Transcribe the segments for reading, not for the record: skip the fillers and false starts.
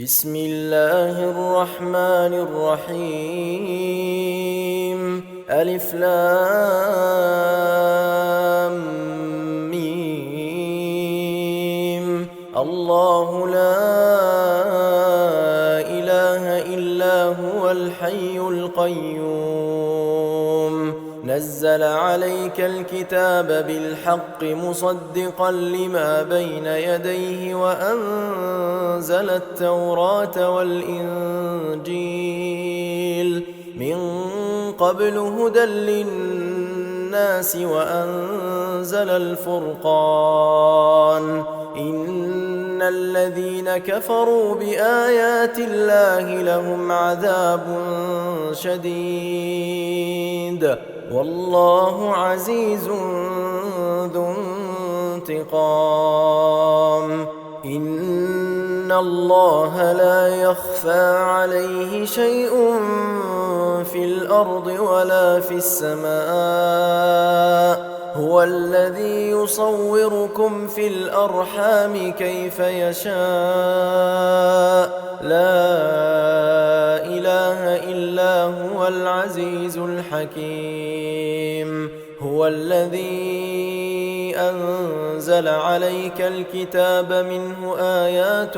بسم الله الرحمن الرحيم ألف لام ميم الله لا إله إلا هو الحي القيوم نزل عليك الكتاب بالحق مصدقا لما بين يديه وأنزل التوراة والإنجيل من قبل هدى للناس وأنزل الفرقان إن الذين كفروا بآيات الله لهم عذاب شديد والله عزيز ذو انتقام إن الله لا يخفى عليه شيء في الأرض ولا في السماء هو الذي يصوركم في الأرحام كيف يشاء لا إله إلا هو العزيز الحكيم هو الذي أنزل عليك الكتاب منه آيات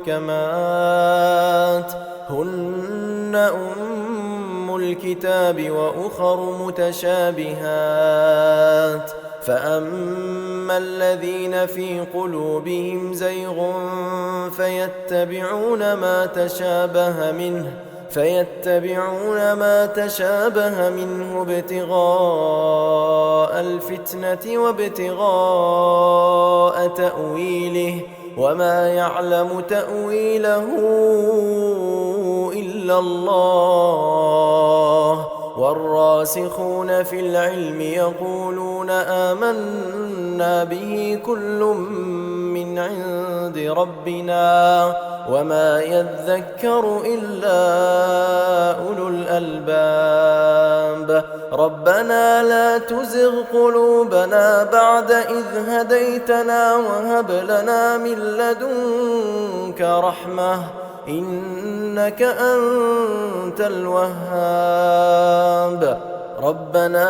محكمات هن أم الكتاب وأخر متشابهات فأما الذين في قلوبهم زيغ فيتبعون ما تشابه منه ابتغاء الفتنة وابتغاء تأويله وما يعلم تأويله إلا الله والراسخون في العلم يقولون آمنا به كل من عند ربنا وما يذكر إلا أولو الألباب ربنا لا تزغ قلوبنا بعد إذ هديتنا وهب لنا من لدنك رحمة إنك أنت الوهاب ربنا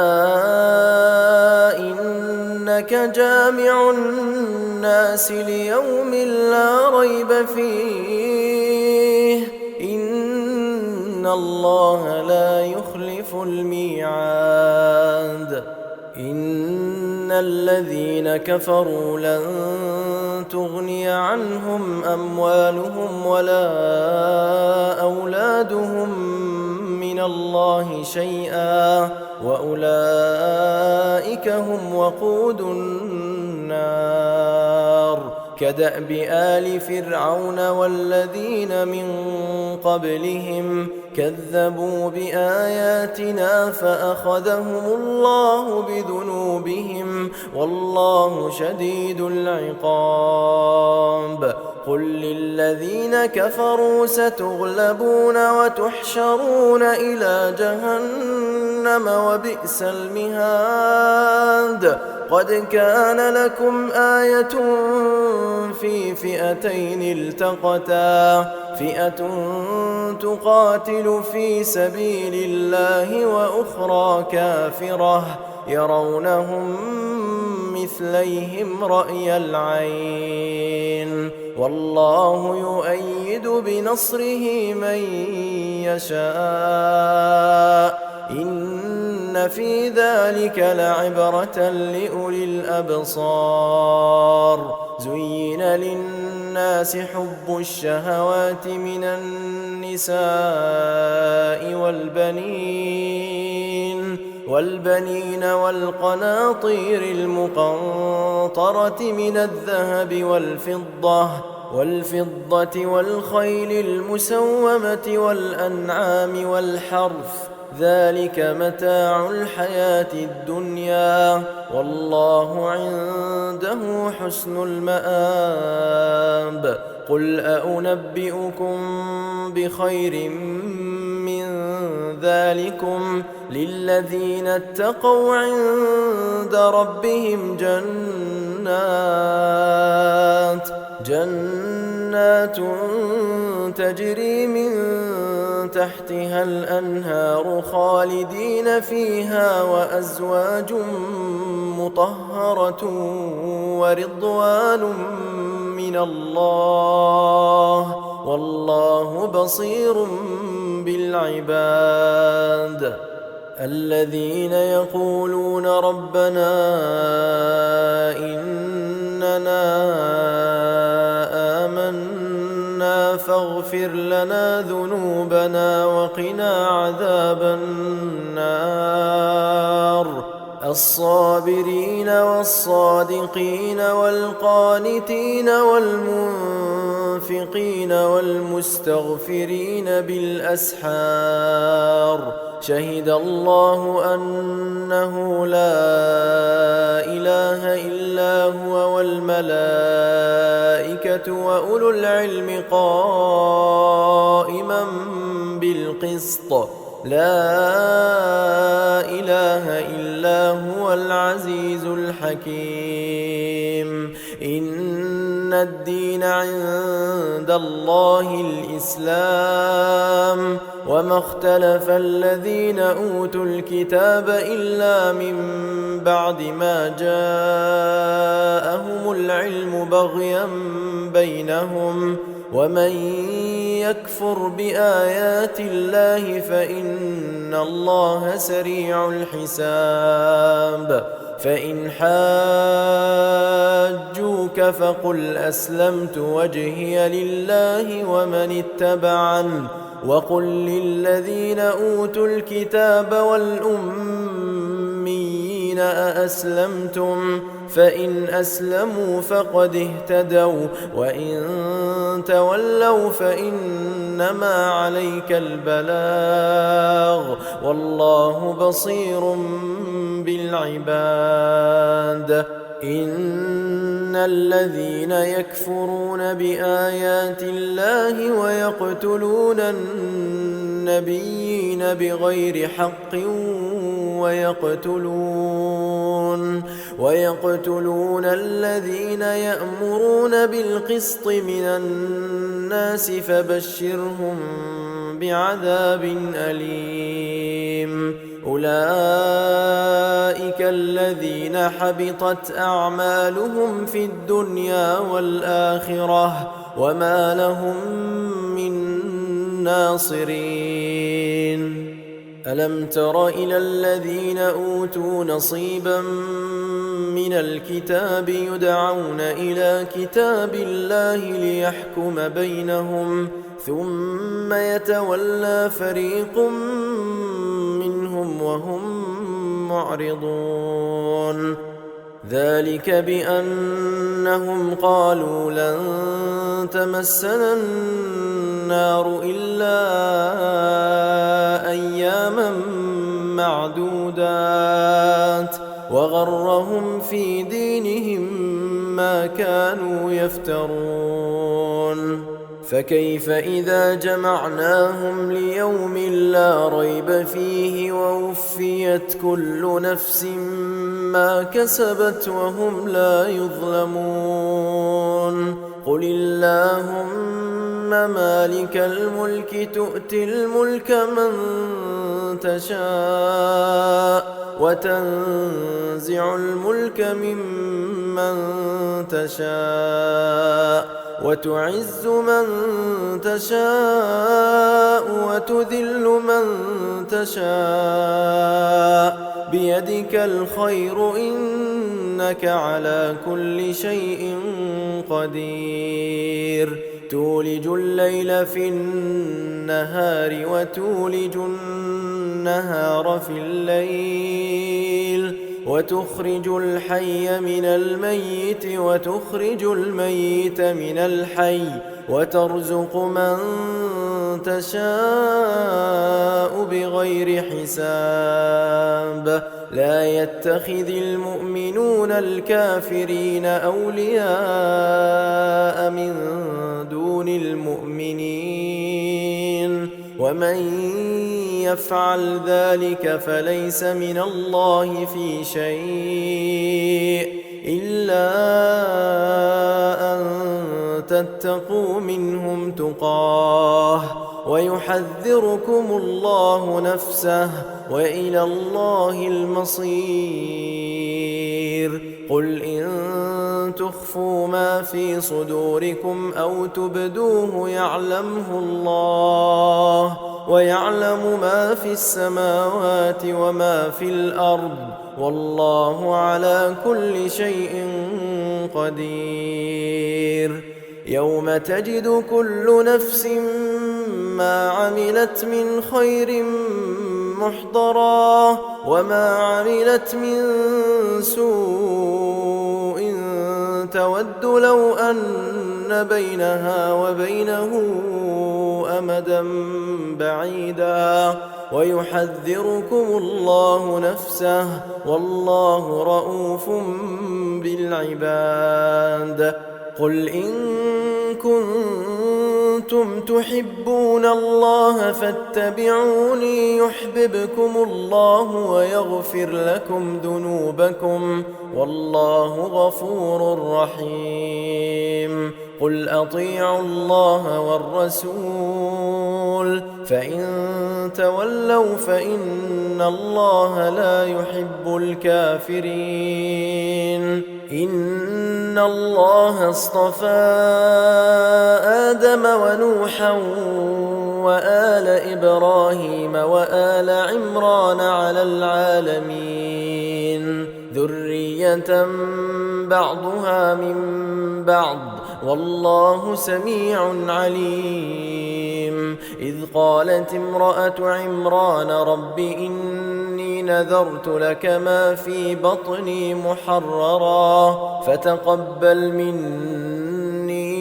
إنك جامع الناس ليوم لا ريب فيه إن الله لا يخلف الميعاد إن الذين كفروا لن تغني عنهم أموالهم ولا أولادهم من الله شيئا وأولئك هم وقود النار كدأب آل فرعون والذين من قبلهم كذبوا بآياتنا فأخذهم الله بذنوبهم والله شديد العقاب قل للذين كفروا ستغلبون وتحشرون إلى جهنم وبئس المهاد قد كان لكم آية في فئتين التقتا فئة تقاتل في سبيل الله وأخرى كافرة يرونهم مثليهم رأي العين والله يؤيد بنصره من يشاء إن في ذلك لعبرة لأولي الأبصار زين للناس حب الشهوات من النساء والبنين والقناطير المقنطرة من الذهب والفضة والخيل المسومة والأنعام والحرث ذلك متاع الحياة الدنيا والله عنده حسن المآب قل أنبئكم بخير من ذلكم للذين اتقوا عند ربهم جنات جنات تجري من تحتها الأنهار خالدين فيها وأزواج مطهرة ورضوان من الله والله بصير بالعباد. الذين يقولون ربنا إننا آمنا فاغفر لنا ذنوبنا وقنا عذاب النار. الصابرين والصادقين والقانتين والمنفقين والمستغفرين بالأسحار. شهد الله أنه لا إله إلا هو والملائكة وأولو العلم قائما بالقسط. لا إله إلا هو العزيز الحكيم. إن الدين عند الله الإسلام وما اختلف الذين أوتوا الكتاب إلا من بعد ما جاءهم العلم بغيا بينهم ومن يكفر بآيات الله فإن الله سريع الحساب. فإن حاجوك فقل أسلمت وجهي لله ومن اتبعن وقل للذين أوتوا الكتاب والأميين أأسلمتم فإن أسلموا فقد اهتدوا وإن تولوا فإنما عليك البلاغ والله بصير بالعباد. إن الذين يكفرون بآيات الله ويقتلون النبيين بغير حق ويقتلون الذين يأمرون بالقسط من الناس فبشرهم بعذاب أليم. أولئك الذين حبطت أعمالهم في الدنيا والآخرة وما لهم من ناصرين. ألم تر إلى الذين أوتوا نصيبا من الكتاب يدعون إلى كتاب الله ليحكم بينهم ثم يتولى فريق منهم وهم معرضون. ذلك بأنهم قالوا لن تمسنا النار إلا أياما معدودات وغرهم في دينهم ما كانوا يفترون. فكيف إذا جمعناهم ليوم لا ريب فيه ووفيت كل نفس ما كسبت وهم لا يظلمون. قل اللهم مالك الملك تؤتي الملك من تشاء وتنزع الملك ممن تشاء وتعز من تشاء وتذل من تشاء بيدك الخير إنك على كل شيء قدير. تولج الليل في النهار وتولج النهار في الليل وتخرج الحي من الميت وتخرج الميت من الحي وترزق من تشاء بغير حساب. لا يتخذ المؤمنون الكافرين أولياء من دون المؤمنين ومن يفعل ذلك فليس من الله في شيء إلا أن تتقوا منهم تقاه ويحذركم الله نفسه وإلى الله المصير. قل إن تخفوا ما في صدوركم أو تبدوه يعلمه الله ويعلم ما في السماوات وما في الأرض والله على كل شيء قدير. يوم تجد كل نفس ما عملت من خير محضرا وما عملت من سوء تود لو أن بينها وبينه أمدا بعيدا ويحذركم الله نفسه والله رءوف بالعباد. قل إن كنتم تحبون الله فاتبعوني يحببكم الله ويغفر لكم ذنوبكم والله غفور رحيم. قل أطيعوا الله والرسول فإن تولوا فإن الله لا يحب الكافرين. إن الله اصطفى آدم ونوحا وآل إبراهيم وآل عمران على العالمين ذرية بعضها من بعض والله سميع عليم. إذ قالت امرأة عمران رب إني نذرت لك ما في بطني محررا فتقبل مني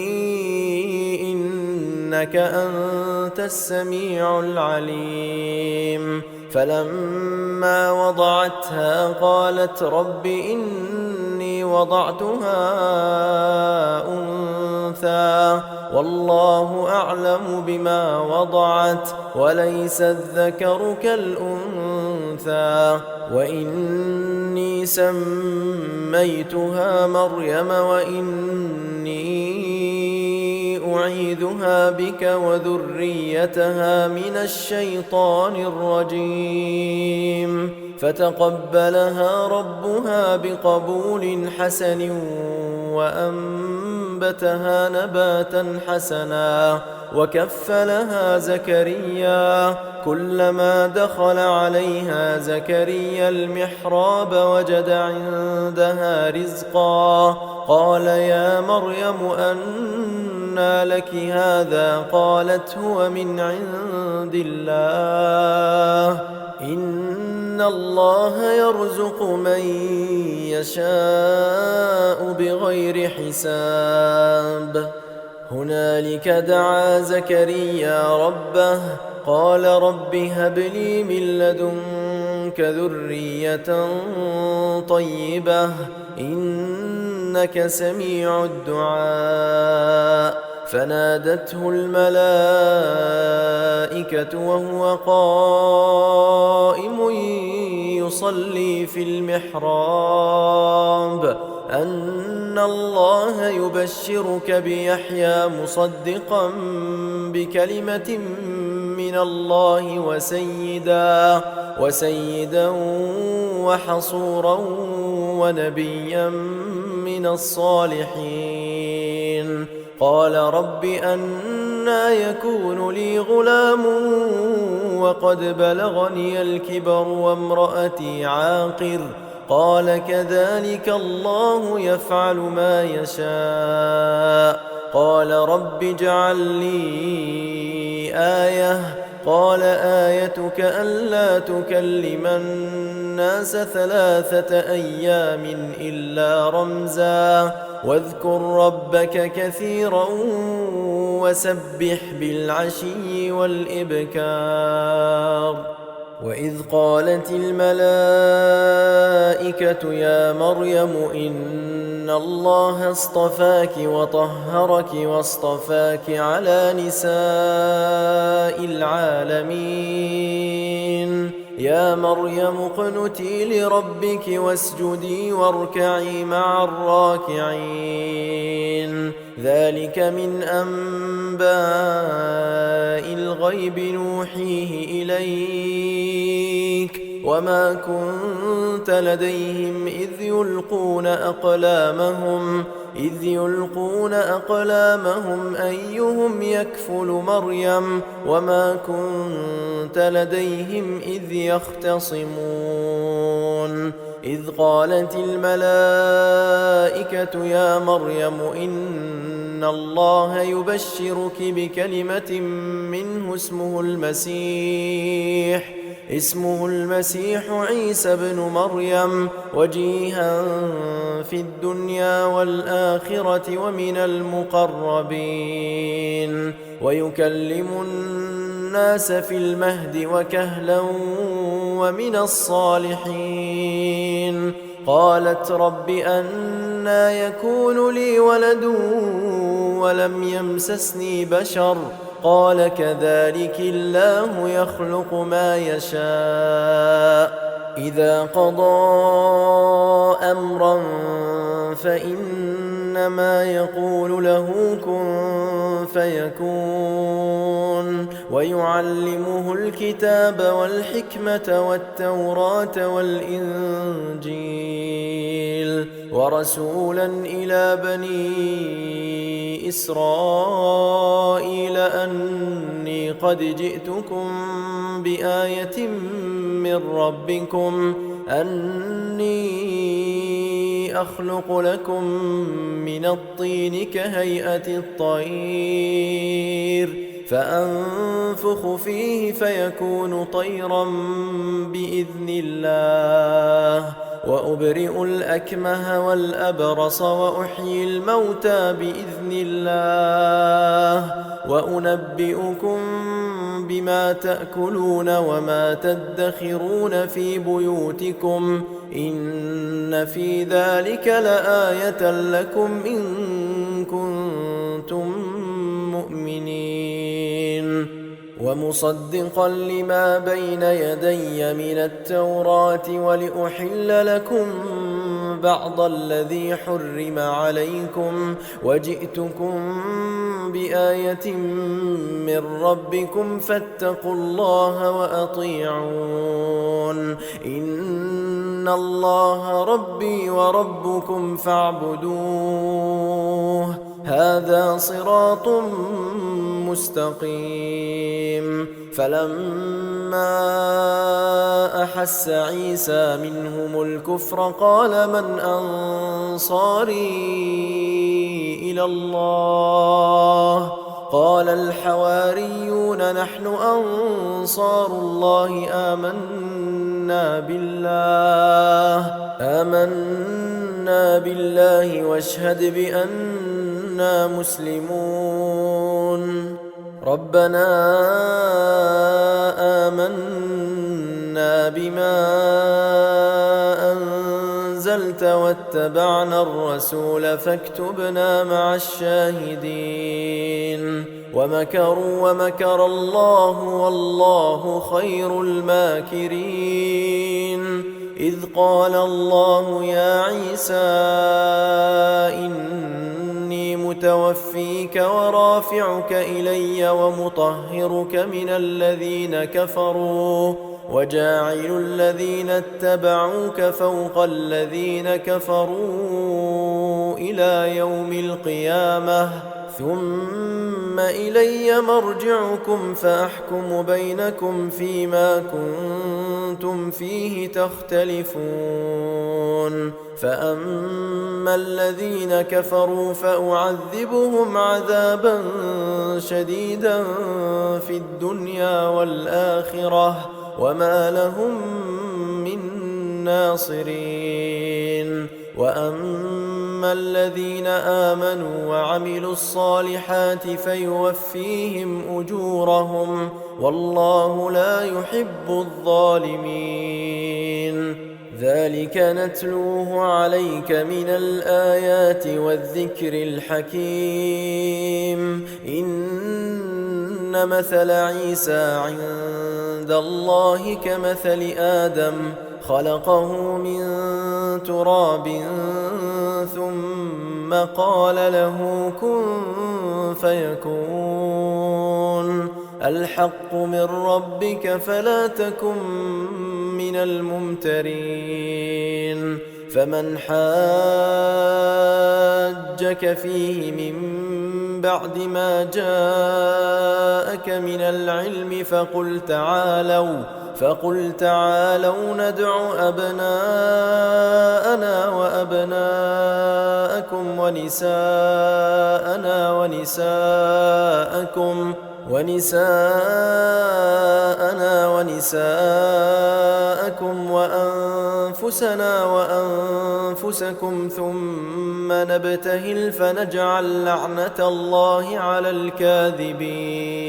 إنك أنت السميع العليم. فلما وضعتها قالت رب إني وضعتها أنثى والله أعلم بما وضعت وليس الذكر كالأنثى وإني سميتها مريم وإني أعيذها بك وذريتها من الشيطان الرجيم. فتقبلها ربها بقبول حسن وأنبتها نباتا حسنا وكفلها زكريا. كلما دخل عليها زكريا المحراب وجد عندها رزقا قال يا مريم أنى لك هذا قالت هو من عند الله إن الله يرزق من يشاء بغير حساب. هنالك دعا زكريا ربه قال رب هب لي من لدنك ذرية طيبة إنك سميع الدعاء. فنادته الملائكة وهو قائم يصلي في المحراب أن الله يبشرك بيحيى مصدقا بكلمة من الله وسيدا وحصورا ونبيا من الصالحين. قال رب أنى يكون لي غلام وقد بلغني الكبر وامرأتي عاقر قال كذلك الله يفعل ما يشاء. قال رب اجعل لي آية قال آيتك ألا تكلم الناس 3 أيام إلا رمزا واذكر ربك كثيرا وسبح بالعشي والإبكار. وإذ قالت الملائكة يا مريم إن الله اصطفاك وطهرك واصطفاك على نساء العالمين. يا مريم اقنتي لربك واسجدي واركعي مع الراكعين. ذلك من أنباء الغيب نوحيه إليك وما كنت لديهم إذ يلقون أقلامهم أيهم يكفل مريم وما كنت لديهم إذ يختصمون إذ قالت الملائكة يا مريم إن الله يبشرك بكلمة منه اسمه المسيح عيسى بن مريم وجيها في الدنيا والآخرة ومن المقربين ويكلم الناس في المهد وكهلا ومن الصالحين قالت رب أنى يكون لي ولد ولم يمسسني بشر قال كذلك الله يخلق ما يشاء إذا قضى أمرا فإنما يقول له كن فيكون ويعلمه الكتاب والحكمة والتوراة والإنجيل ورسولا إلى بني إسرائيل أني قد جئتكم بآية من ربكم أني أخلق لكم من الطين كهيئة الطير فأنفخ فيه فيكون طيرا بإذن الله وأبرئ الأكمه والأبرص وأحيي الموتى بإذن الله وأنبئكم بما تأكلون وما تدخرون في بيوتكم إن في ذلك لآية لكم إن كنتم مؤمنين ومصدقا لما بين يدي من التوراة ولأحل لكم بعض الذي حرم عليكم وجئتكم بآية من ربكم فاتقوا الله وأطيعون إن الله ربي وربكم فاعبدوه هذا صراط مستقيم فلما أحس عيسى منهم الكفر قال من أنصاري إلى الله قال الحواريون نحن أنصار الله آمنا بالله واشهد بأننا مسلمون ربنا آمنا بما أنزلت واتبعنا الرسول فاكتبنا مع الشاهدين ومكروا ومكر الله والله خير الماكرين إذ قال الله يا عيسى إني متوفيك ورافعك إلي ومطهرك من الذين كفروا وجاعل الذين اتبعوك فوق الذين كفروا إلى يوم القيامة ثم إلي مرجعكم فأحكم بينكم فيما كنتم فيه تختلفون فأما الذين كفروا فأعذبهم عذابا شديدا في الدنيا والآخرة وما لهم من ناصرين وأما الذين آمنوا وعملوا الصالحات فيوفيهم أجورهم والله لا يحب الظالمين ذلك نتلوه عليك من الآيات والذكر الحكيم إن مثل عيسى عند الله كمثل آدم خلقه من تراب ثم ثم قال له كن فيكون الحق من ربك فلا تكن من الممترين فمن حاجك فيه من بعد ما جاءك من العلم فقل تعالوا ندع أبناءنا وأبناءكم ونساءنا ونساءكم وأنفسنا وأنفسكم ثم نبتهل فنجعل لعنة الله على الكاذبين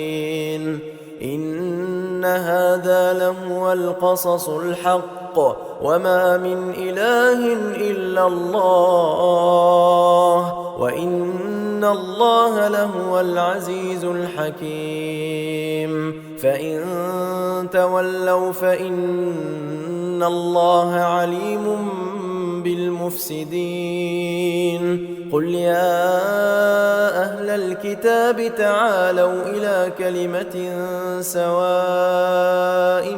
إن هذا لهو القصص الحق وما من إله إلا الله وإن الله لهو العزيز الحكيم فإن تولوا فإن الله عليم بالمفسدين قل يا أهل الكتاب تعالوا إلى كلمة سواء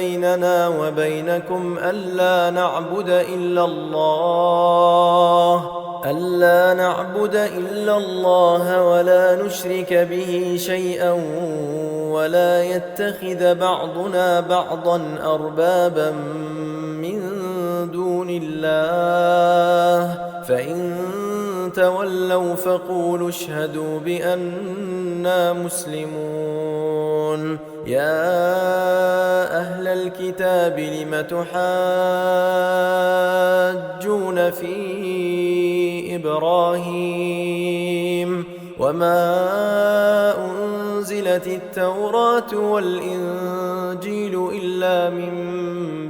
بيننا وبينكم ألا نعبد إلا الله ولا نشرك به شيئا ولا يتخذ بعضنا بعضا أربابا من دون الله فإن تولوا فقولوا اشهدوا بأننا مسلمون يا أهل الكتاب لم تحاجون في إبراهيم وما أنزلت التوراة والإنجيل إلا من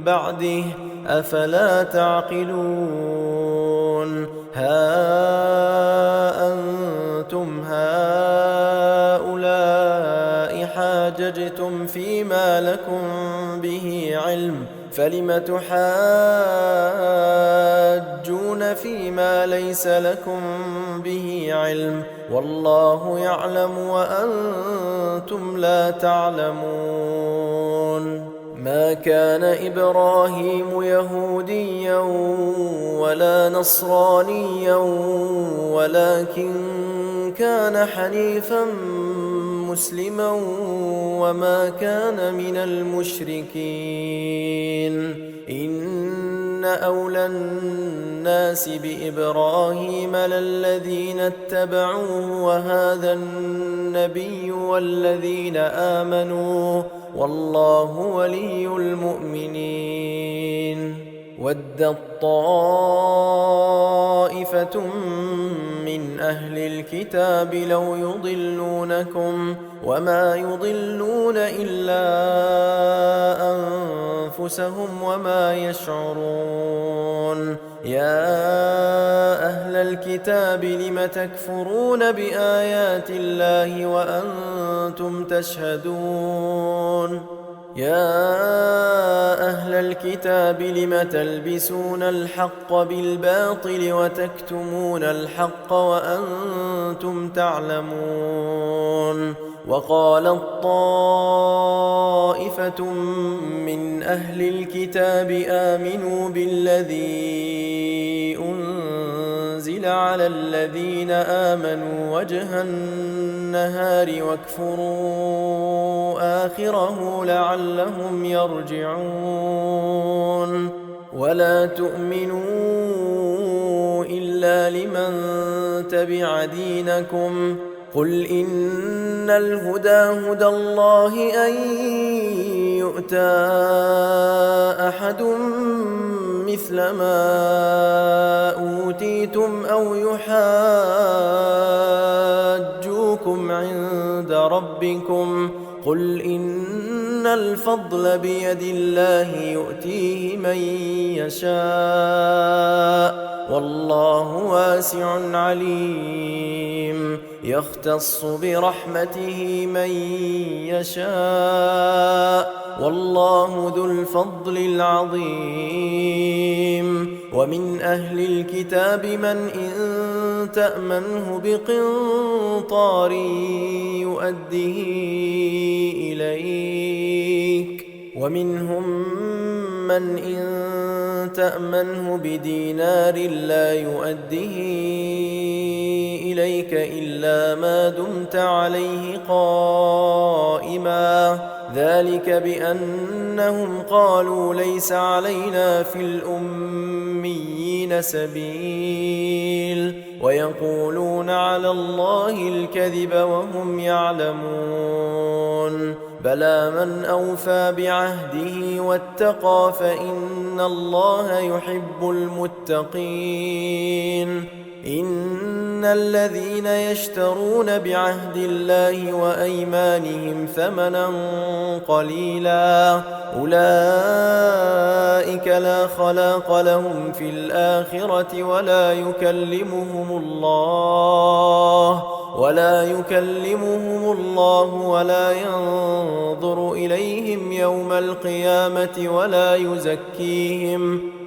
بعده أفلا تعقلون ها أنتم هؤلاء حاججتم فيما لكم به علم فلم تحاجون فيما ليس لكم به علم والله يعلم وأنتم لا تعلمون ما كان إبراهيم يهوديا ولا نصرانيا ولكن كان حنيفا مسلما وما كان من المشركين إن أولى الناس بإبراهيم للذين اتبعوه وهذا النبي والذين آمنوا والله ولي المؤمنين ودت طائفة من أهل الكتاب لو يضلونكم وما يضلون إلا أنفسهم وما يشعرون يا أهل الكتاب لم تكفرون بآيات الله وأنتم تشهدون يا أهل الكتاب لم تلبسون الحق بالباطل وتكتمون الحق وأنتم تعلمون وقالت طائفة من أهل الكتاب آمنوا بالذي أنزل على الذين آمنوا وجه النهار واكفروا آخره لعلهم يرجعون ولا تؤمنوا إلا لمن تبع دينكم قل إن الهدى هدى الله أن يؤتى أحد مثل ما أوتيتم أو يحاجوكم عند ربكم قل إن الفضل بيد الله يؤتيه من يشاء والله واسع عليم يختص برحمته من يشاء والله ذو الفضل العظيم ومن أهل الكتاب من إن تأمنه بقنطار يؤده إليك ومنهم من إن تأمنه بدينار لا يؤده إليك إلا ما دمت عليه قائما ذلك بأنهم قالوا ليس علينا في الأميين سبيل ويقولون على الله الكذب وهم يعلمون بلى من أوفى بعهده واتقى فإن الله يحب المتقين إن الذين يشترون بعهد الله وأيمانهم ثمنا قليلا أولئك لا خلاق لهم في الآخرة ولا يكلمهم الله ولا ينظر إليهم يوم القيامة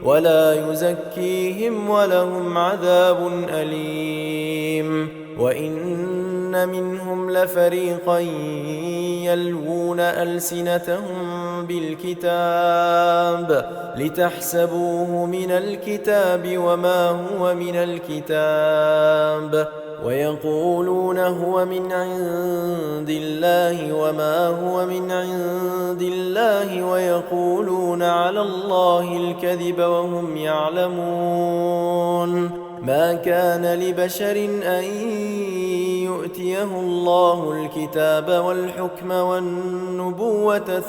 ولا يزكيهم ولهم عذاب أليم وإن منهم لفريقا يلوون ألسنتهم بالكتاب لتحسبوه من الكتاب وما هو من الكتاب ويقولون هو من عند الله وما هو من عند الله ويقولون على الله الكذب وهم يعلمون ما كان لبشر أن يؤتيه الله الكتاب والحكم والنبوة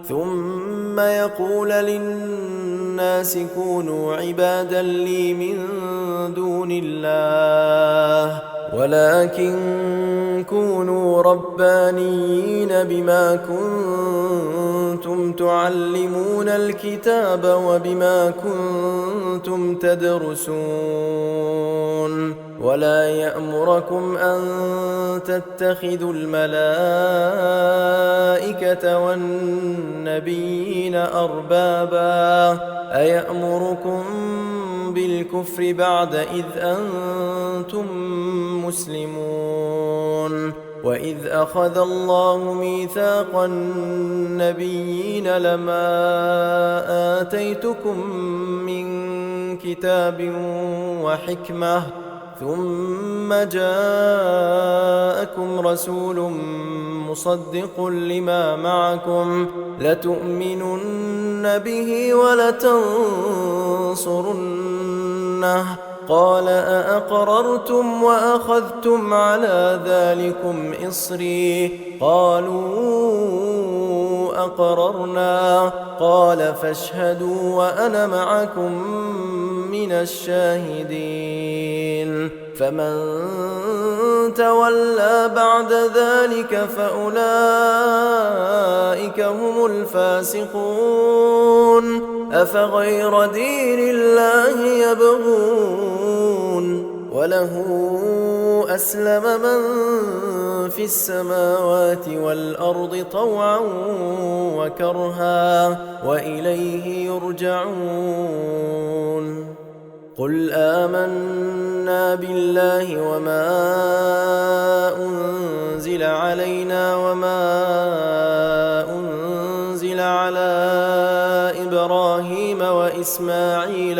ثم يقول للناس كونوا عبادا لي من دون الله ولكن كونوا ربانيين بما كنتم تعلمون الكتاب وبما كنتم تدرسون ولا يأمركم أن تتخذوا الملائكة والنبيين أربابا أيأمركم بالكفر بعد إذ أنتم مسلمون وإذ أخذ الله ميثاق النبيين لما آتيتكم من كتاب وحكمة ثم جاءكم رسول مصدق لما معكم لتؤمنن به ولتنصرنه قال أأقررتم وأخذتم على ذلكم إصري قالوا أقررنا قال فاشهدوا وأنا معكم من الشاهدين فمن تولى بعد ذلك فأولئك هم الفاسقون أفغير دين الله يبغون وله أسلم من في السماوات والأرض طوعا وكرها وإليه يرجعون قل آمنا بالله وما أنزل علينا وما أنزل على إبراهيم وإسماعيل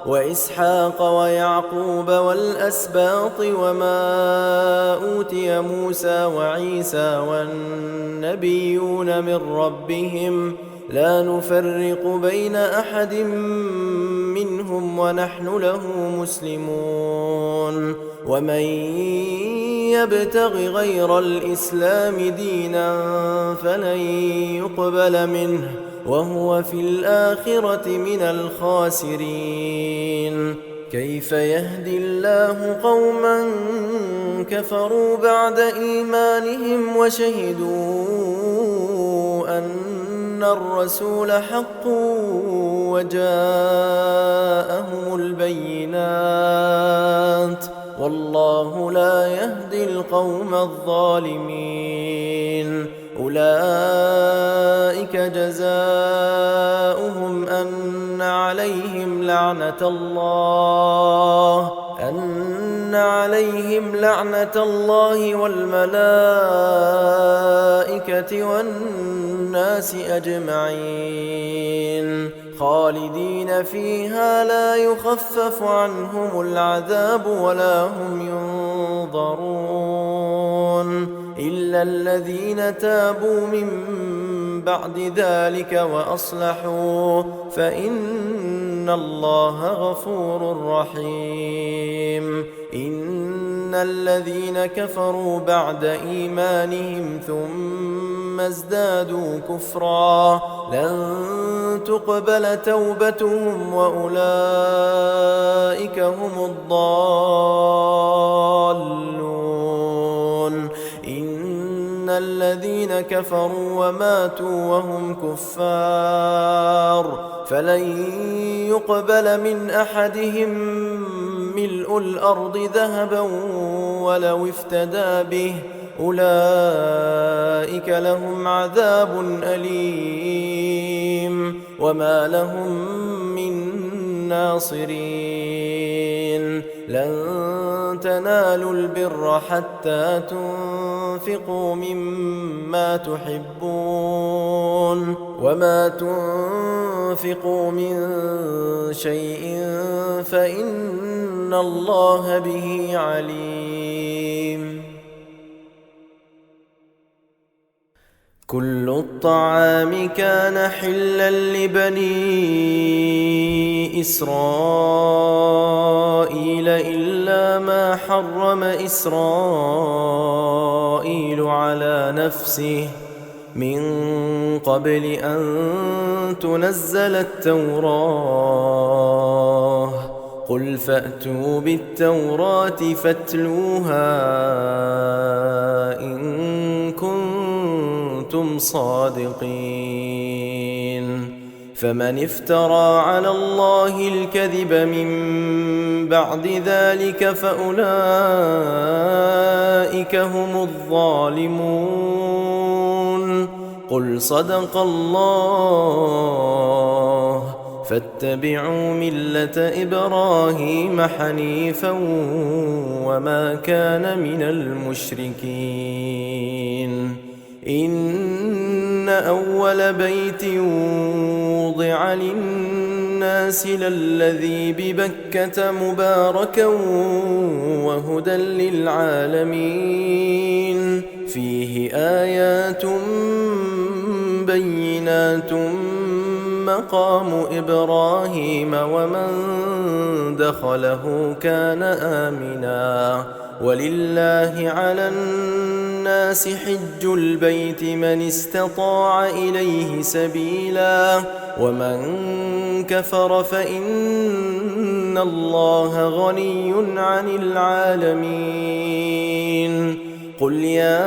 وإسحاق ويعقوب والأسباط وما أوتي موسى وعيسى والنبيون من ربهم لا نفرق بين أحد منهم ونحن له مسلمون ومن يبتغ غير الإسلام دينا فلن يقبل منه وهو في الآخرة من الخاسرين كيف يهدي الله قوما كفروا بعد إيمانهم وشهدوا أن الرسول حق وجاءهم البينات والله لا يهدي القوم الظالمين. أولئك جزاؤهم أن عليهم لعنة الله والملائكة والناس أجمعين خالدين فيها لا يخفف عنهم العذاب ولا هم ينظرون إلا الذين تابوا من بعد ذلك وأصلحوا فإن الله غفور رحيم. إن الذين كفروا بعد إيمانهم ثم ازدادوا كفرا لن تقبل توبتهم وأولئك هم الضالون. إن الذين كفروا وماتوا وهم كفار فلن يقبل من أحدهم ملء الأرض ذهبا ولو افتدى به أولئك لهم عذاب أليم وما لهم من ناصرين. لن تنالوا البر حتى تنفقوا مما تحبون وما تنفقوا من شيء فإن الله به عليم. كل الطعام كان حلا لبني إسرائيل إلا ما حرم إسرائيل على نفسه من قبل أن تنزل التوراة قل فأتوا بالتوراة فاتلوها إن كنتم صادقين. فمن افترى على الله الكذب من بعد ذلك فأولئك هم الظالمون. قل صدق الله فاتبعوا ملة إبراهيم حنيفا وما كان من المشركين. إن أول بيت وضع للناس للذي ببكة مباركا وهدى للعالمين فيه آيات بينات مقام إبراهيم ومن دخله كان آمنا ولله على الناس حج البيت من استطاع إليه سبيلا ومن كفر فإن الله غني عن العالمين. قل يا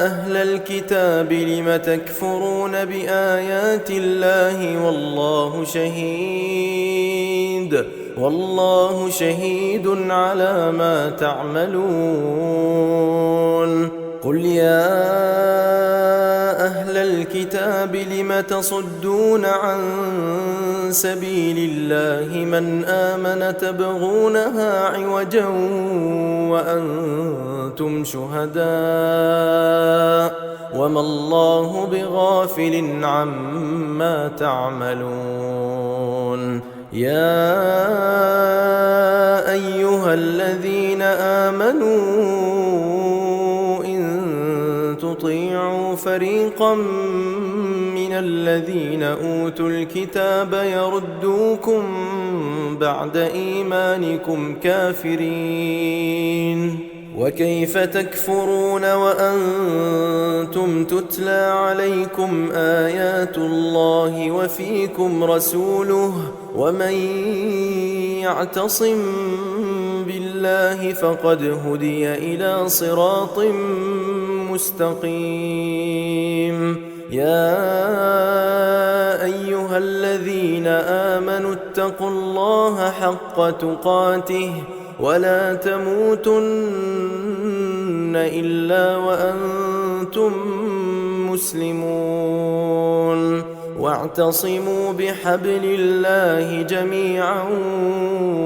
أهل الكتاب لم تكفرون بآيات الله والله شهيد على ما تعملون. قل يا أهل الكتاب لم تصدون عن سبيل الله من آمن تبغونها عوجا وأنتم شهداء وما الله بغافل عما تعملون. يا أيها الذين آمنوا إن تطيعوا فريقا من الذين أوتوا الكتاب يردوكم بعد إيمانكم كافرين وكيف تكفرون وأنتم تتلى عليكم آيات الله وفيكم رسوله ومن يعتصم بالله فقد هدي إلى صراط مستقيم. يا أيها الذين آمنوا اتقوا الله حق تقاته ولا تموتن إلا وأنتم مسلمون واعتصموا بحبل الله جميعا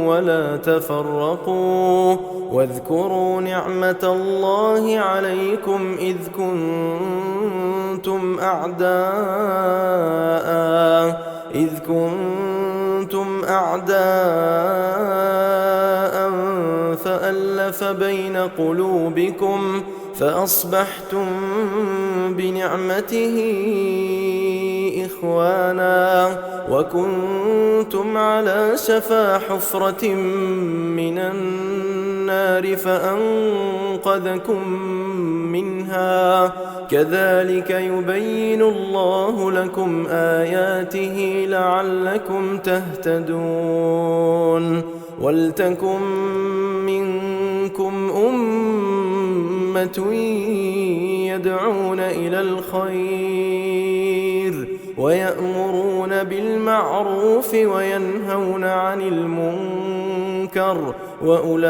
ولا تفرقوا واذكروا نعمة الله عليكم إذ كنتم أعداء فألف بين قلوبكم فأصبحتم بنعمته إخوانا وكنتم على شفا حفرة من النار فأنقذكم منها كذلك يبين الله لكم آياته لعلكم تهتدون ولتكن منكم أمة يدعون إلى الخير ويأمرون بالمعروف وينهون عن المنكر وأولئك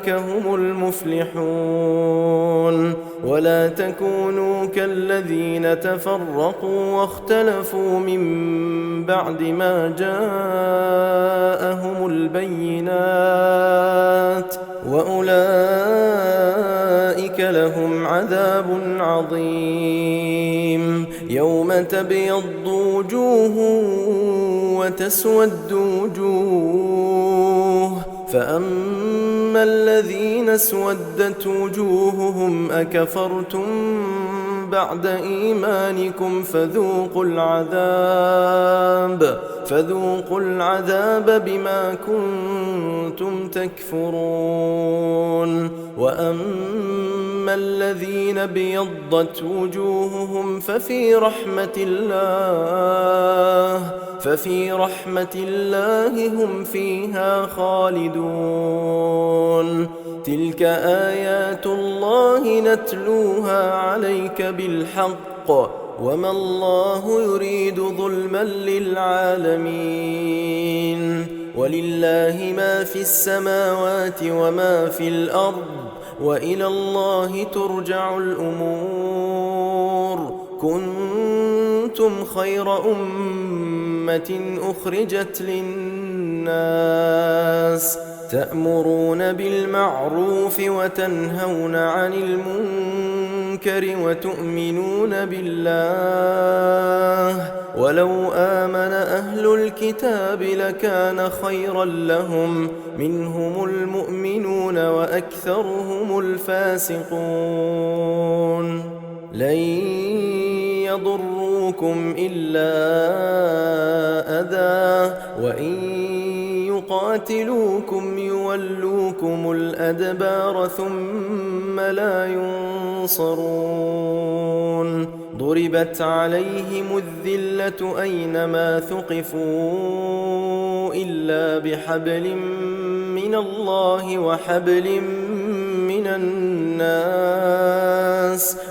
هم المفلحون ولا تكونوا كالذين تفرقوا واختلفوا من بعد ما جاءهم البينات وأولئك لهم عذاب عظيم يوم تبيض وجوه وتسود وجوه فأما الذين اسودت وجوههم أكفرتم بعد إيمانكم فذوقوا العذاب بما كنتم تكفرون وأما الذين بيضت وجوههم ففي رحمة الله هم فيها خالدون تلك آيات الله نتلوها عليك بالحق وما الله يريد ظلما للعالمين ولله ما في السماوات وما في الأرض وإلى الله ترجع الأمور كنتم خير أمة أخرجت للناس تأمرون بالمعروف وتنهون عن المنكر وتؤمنون بالله ولو آمن أهل الكتاب لكان خيرا لهم منهم المؤمنون وأكثرهم الفاسقون لن يضروكم إلا أذى وإن يقاتلوكم يولوكم الأدبار ثم لا ينصرون ضربت عليهم الذلة أينما ثقفوا إلا بحبل من الله وحبل من الناس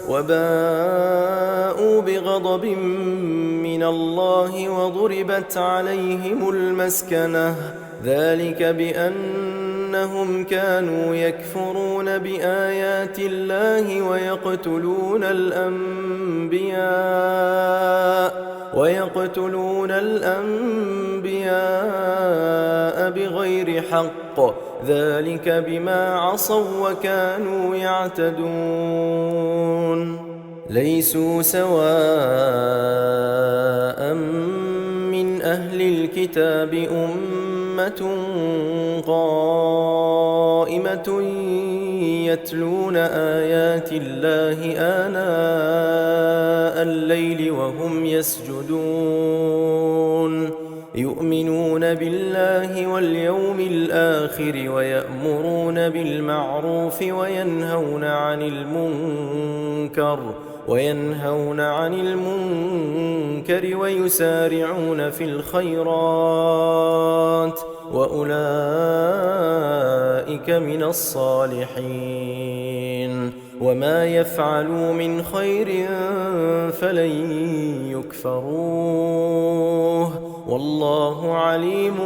وباءوا بغضب من الله وضربت عليهم المسكنة ذلك بأنهم كانوا يكفرون بآيات الله ويقتلون الأنبياء بغير حق ذلك بما عصوا وكانوا يعتدون ليسوا سواء من أهل الكتاب أمة قائمة يتلون آيات الله آناء الليل وهم يسجدون يؤمنون بالله واليوم الآخر ويأمرون بالمعروف وينهون عن المنكر ويسارعون في الخيرات وأولئك من الصالحين وما يفعلوا من خير فلن يكفروه والله عليم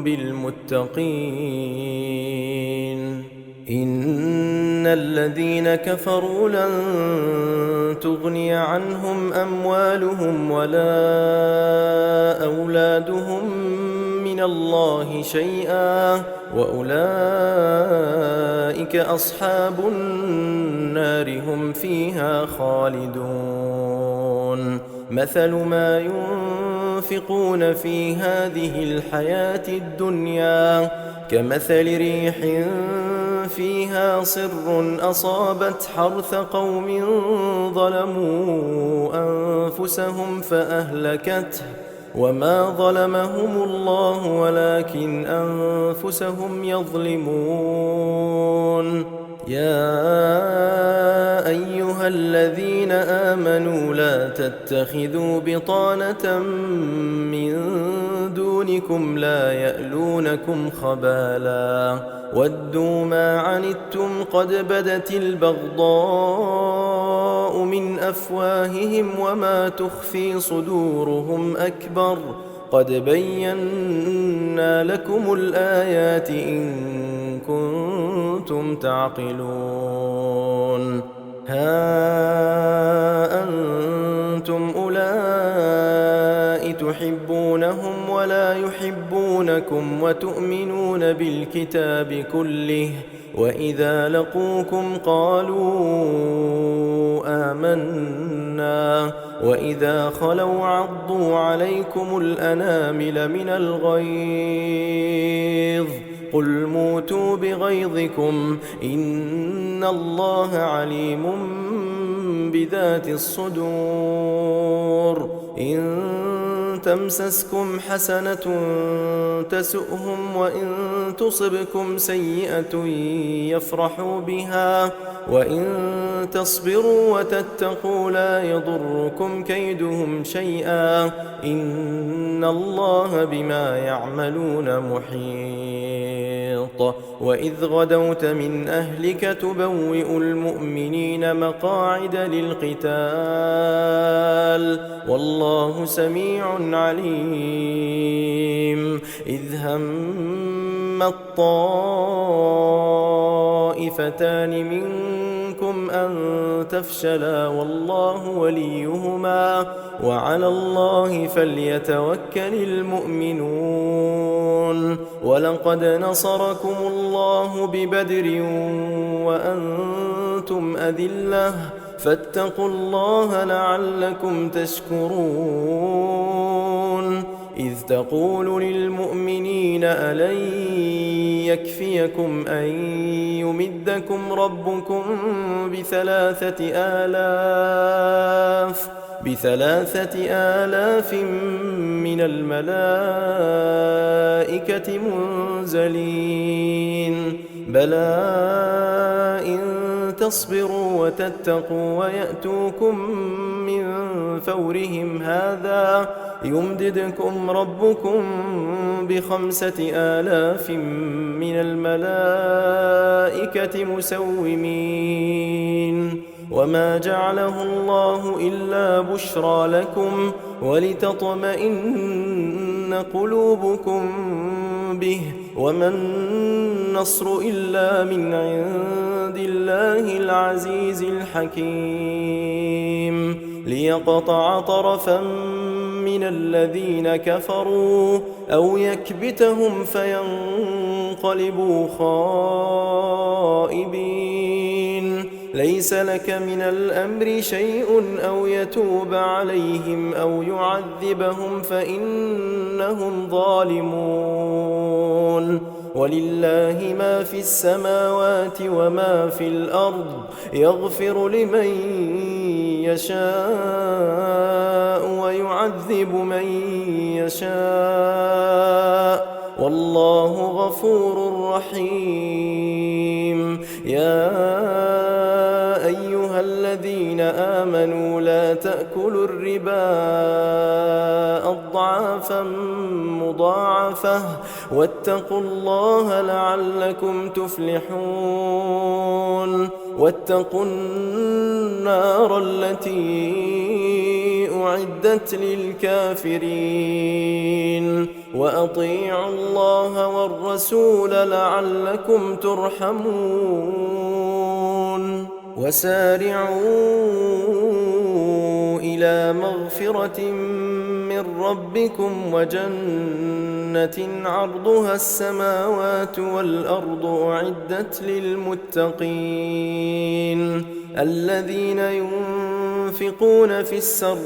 بالمتقين. إن الذين كفروا لن تغني عنهم أموالهم ولا أولادهم من الله شيئا وأولئك أصحاب النار هم فيها خالدون. مثل ما ينفقون في هذه الحياة الدنيا كمثل ريح فيها صر أصابت حرث قوم ظلموا أنفسهم فأهلكته وما ظلمهم الله ولكن أنفسهم يظلمون. يا أيها الذين آمنوا لا تتخذوا بطانة من دونكم لا يألونكم خبالا ودوا ما عنتم قد بدت البغضاء من أفواههم وما تخفي صدورهم أكبر قد بينا لكم الآيات إن كنتم تعقلون. ها أنتم أولئك تحبونهم ولا يحبونكم وتؤمنون بالكتاب كله وإذا لقوكم قالوا آمنا وإذا خلوا عضوا عليكم الأنامل من الغيظ قل موتوا بغيظكم إن الله عليم بذات الصدور. إن تمسسكم حسنة تسؤهم وإن تصبكم سيئة يفرحوا بها وإن تصبروا وتتقوا لا يضركم كيدهم شيئا إن الله بما يعملون محيط. وإذ غدوت من أهلك تبوئ المؤمنين مقاعد للقتال والله سميع عليم. إذ هم الطائفتان منكم أن تفشلا والله وليهما وعلى الله فليتوكل المؤمنون. ولقد نصركم الله ببدر وأنتم أذلة فاتقوا الله لعلكم تشكرون. إذ تقول للمؤمنين ألن يكفيكم أن يمدكم ربكم بثلاثة آلاف من الملائكة منزلين بلى إن تصبروا وتتقوا ويأتوكم من فورهم هذا يمددكم ربكم ب5,000 من الملائكة مسومين. وما جعله الله إلا بشرى لكم ولتطمئن قلوبكم به وما النصر إلا من عند الله العزيز الحكيم. ليقطع طرفا من الذين كفروا أو يكبتهم فينقلبوا خائبين. ليس لك من الأمر شيء أو يتوب عليهم أو يعذبهم فإنهم ظالمون. ولله ما في السماوات وما في الأرض يغفر لمن يشاء ويعذب من يشاء والله غفور رحيم. يا أيها الذين آمنوا لا تأكلوا الربا أضعافا مضاعفة واتقوا الله لعلكم تفلحون. واتقوا النار التي أعدت للكافرين وأطيعوا الله والرسول لعلكم ترحمون وسارعوا إلى مغفرة من ربكم وجنة عرضها السماوات والأرض أعدت للمتقين الذين ينفقون في السراء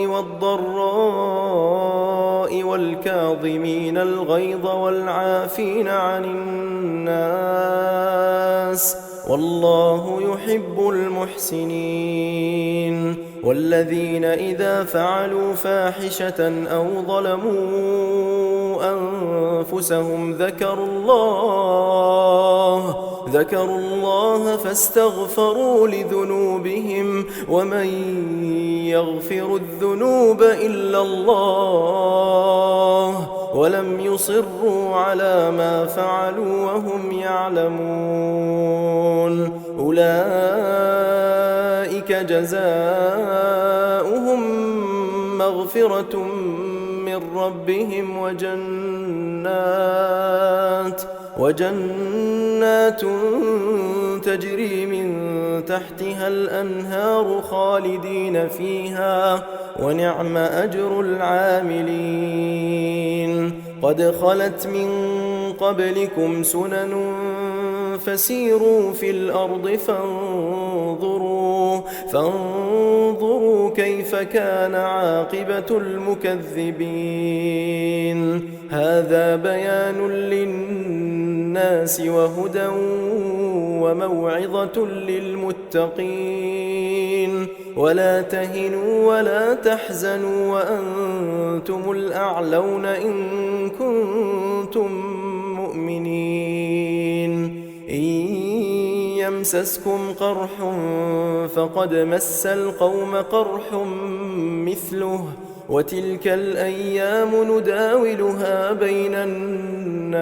والضراء والكاظمين الغيظ والعافين عن الناس والله يحب المحسنين والذين إذا فعلوا فاحشة أو ظلموا أنفسهم ذكروا الله فاستغفروا لذنوبهم ومن يغفر الذنوب إلا الله ولم يصروا على ما فعلوا وهم يعلمون أولئك جزاؤهم مغفرة من ربهم وجنات تجري من تحتها الأنهار خالدين فيها ونعم أجر العاملين قد خلت من قبلكم سنن فسيروا في الأرض فانظروا كيف كان عاقبة المكذبين هذا بيان للناس وهدى وموعظة للمتقين ولا تهنوا ولا تحزنوا وأنتم الأعلون إن كنتم مؤمنين إن يمسسكم قرح فقد مس القوم قرح مثله وتلك الأيام نداولها بين الناس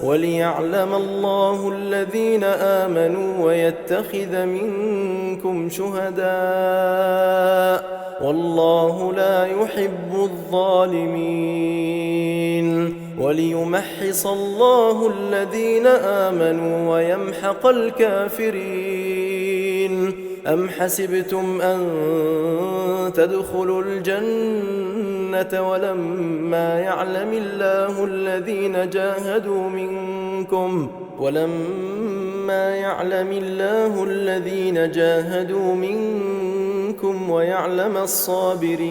وليعلم الله الذين آمنوا ويتخذ منكم شهداء والله لا يحب الظالمين وليمحص الله الذين آمنوا ويمحق الكافرين أم حسبتم أن تدخلوا الجنة ولما يعلم الله الذين جاهدوا منكم ويعلم الصابرين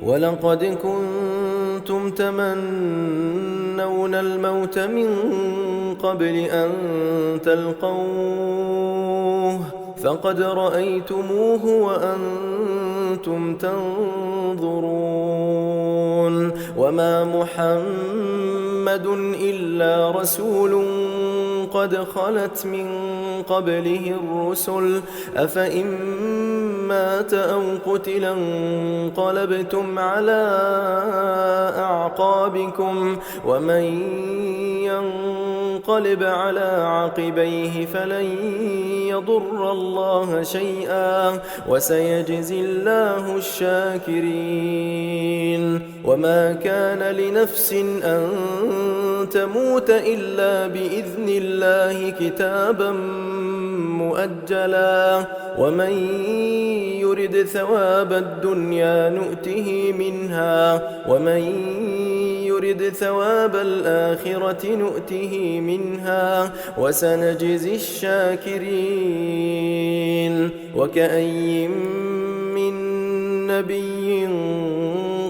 ولقد كنتم تمنون الموت من قبل أن تلقوه فقد رأيتموه وأنتم تنظرون وما محمد إلا رسول قد خلت من قبله الرسل أفإن مات أو قتل انقلبتم على أعقابكم ومن ينقلب على عقبيه فلن يضر الله شيئا وسيجزي الله الشاكرين وما كان لنفس أن تموت إلا بإذن الله كتابا مؤجلا ومن يرد ثواب الدنيا نؤته منها ومن يرد ثواب الآخرة نؤته منها وسنجزي الشاكرين وكأي من نبي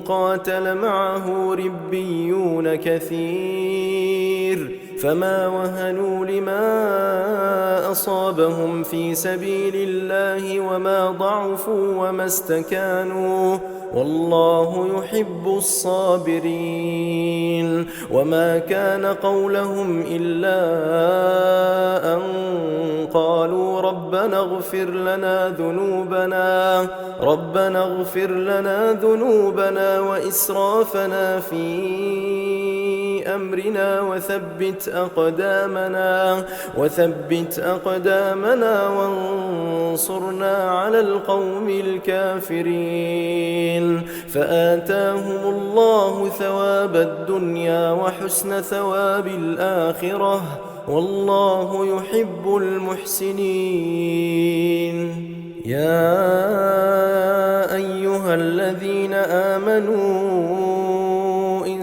قاتل معه ربيون كثير فما وهنوا لما أصابهم في سبيل الله وما ضعفوا وما استكانوا والله يحب الصابرين وما كان قولهم إلا أن قالوا ربنا اغفر لنا ذنوبنا وإسرافنا في أمرنا وثبت أقدامنا وانصرنا على القوم الكافرين. فآتاهم الله ثواب الدنيا وحسن ثواب الآخرة، والله يحب المحسنين. يا أيها الذين آمنوا إن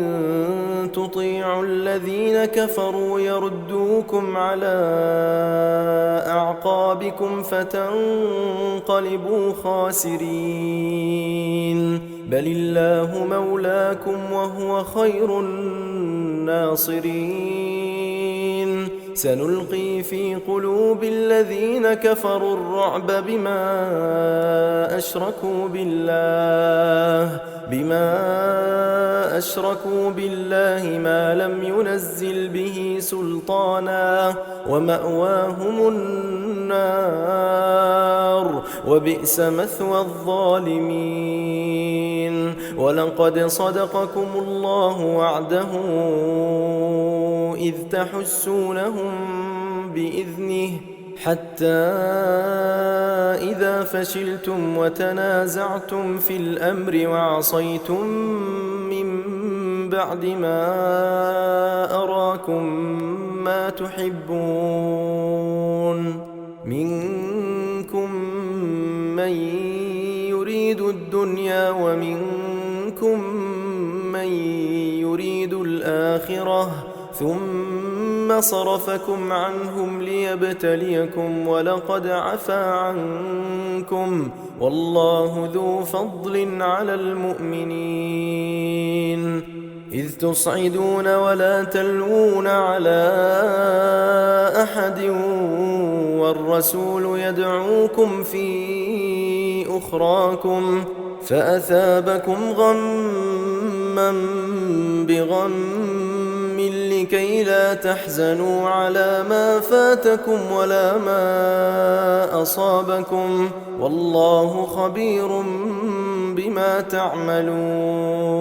تطيعوا الذين كفروا يردوكم على أعقابكم فتنقلبوا خاسرين، بل الله مولاكم وهو خير الناصرين. سنلقي في قلوب الذين كفروا الرعب بما أشركوا بالله ما لم ينزل به سلطانا، ومأواهم النار، وبئس مثوى الظالمين. ولقد صدقكم الله وعده إذ تحسونهم بإذنه، حتى إذا فشلتم وتنازعتم في الأمر وعصيتم من بعد ما أراكم ما تحبون، منكم من يريد الدنيا ومنكم من يريد الآخرة، ثم صرفكم عنهم ليبتليكم، ولقد عفا عنكم، والله ذو فضل على المؤمنين. إذ تصعدون ولا تلوون على أحد والرسول يدعوكم في أخراكم فأثابكم غما بغم لكي لا تحزنوا على ما فاتكم ولا ما أصابكم، والله خبير بما تعملون.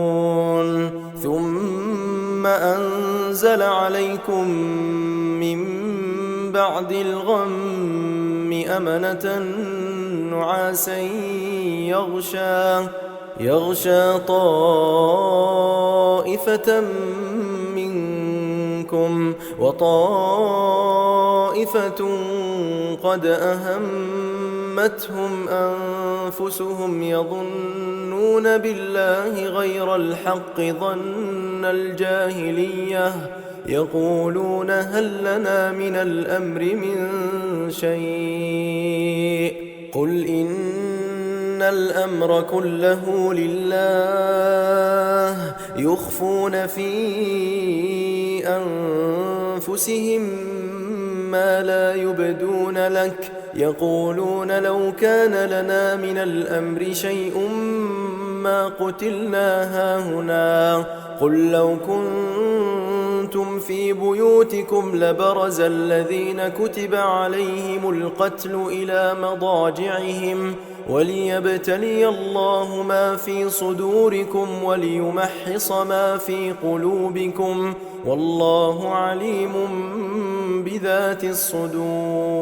ثم أنزل عليكم من بعد الغم أمنة نعاسا يغشى طائفة منكم، وطائفة قد أهمتهم أنفسهم يظنون بالله غير الحق ظن الجاهلية، يقولون هل لنا من الأمر من شيء، قل إن الأمر كله لله، يخفون في أنفسهم ما لا يبدون لك، يقولون لو كان لنا من الأمر شيء ما قتلنا هاهنا، قل لو كنتم في بيوتكم لبرز الذين كتب عليهم القتل إلى مضاجعهم، وليبتلي الله ما في صدوركم وليمحص ما في قلوبكم، والله عليم بذات الصدور.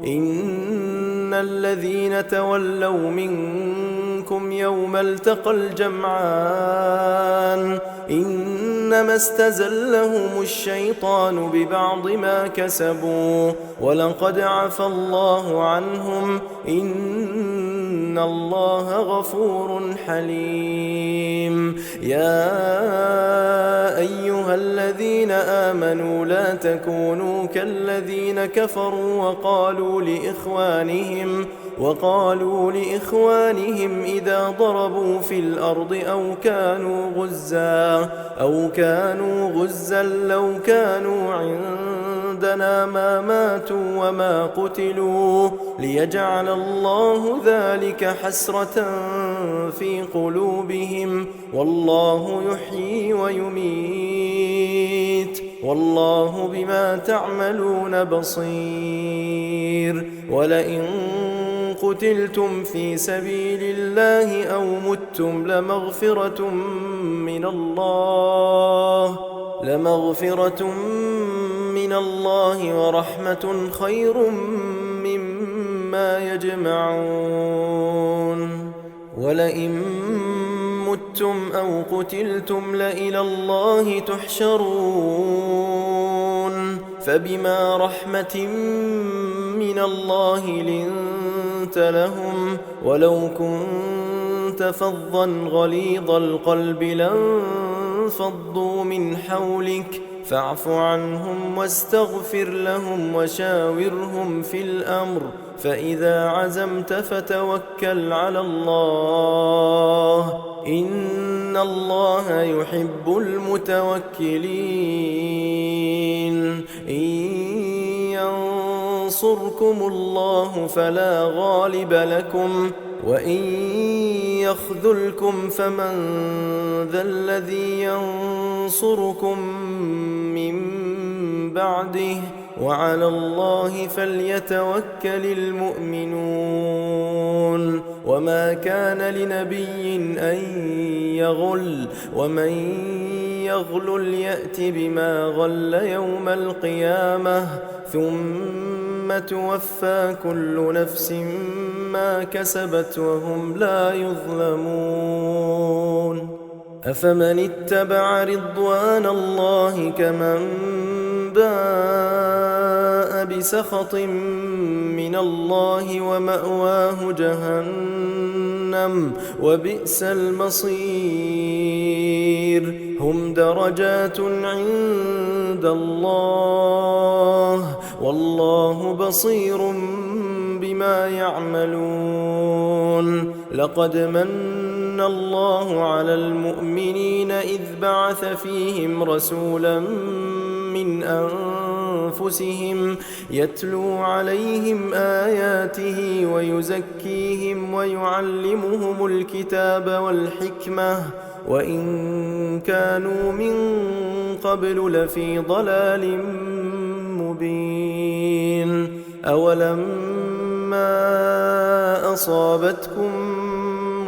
إن الذين تولوا منكم يوم التقى الجمعان إنما استزلهم الشيطان ببعض ما كسبوا، ولقد عفى الله عنهم، إن الله غفور حليم. يا أيها الذين آمنوا لا تكونوا كالذين كفروا وقالوا لإخوانهم إذا ضربوا في الأرض أو كانوا غزا لو كانوا عندنا ما ماتوا وما قتلوا، ليجعل الله ذلك حسرة في قلوبهم، والله يحيي ويميت، والله بما تعملون بصير. ولئن قتلتم في سبيل الله أو متم لمغفرة من الله ورحمة خير مما يجمعون. ولئن متم أو قتلتم لإلى الله تحشرون. فبما رحمة من الله لنت لهم، ولو كنت فظا غليظ القلب لانفضوا من حولك، فاعف عنهم واستغفر لهم وشاورهم في الأمر، فإذا عزمت فتوكل على الله، إن الله يحب المتوكلين. إن ينصركم الله فلا غالب لكم، وإن يخذلكم فمن ذا الذي ينصركم من بعده، وعلى الله فليتوكل المؤمنون. وما كان لنبي أن يغل، ومن يغلل يأت بما غل يوم القيامة، ثم توفى كل نفس ما كسبت وهم لا يظلمون. أفمن اتبع رضوان الله كمن باء بسخط من الله ومأواه جهنم وبئس المصير. هم درجات عند الله والله بصير بما يعملون. لقد من الله على المؤمنين إذ بعث فيهم رسولا من أنفسهم يتلو عليهم آياته ويزكيهم ويعلمهم الكتاب والحكمة وإن كانوا من قبل لفي ضلال مبين. أولما أصابتكم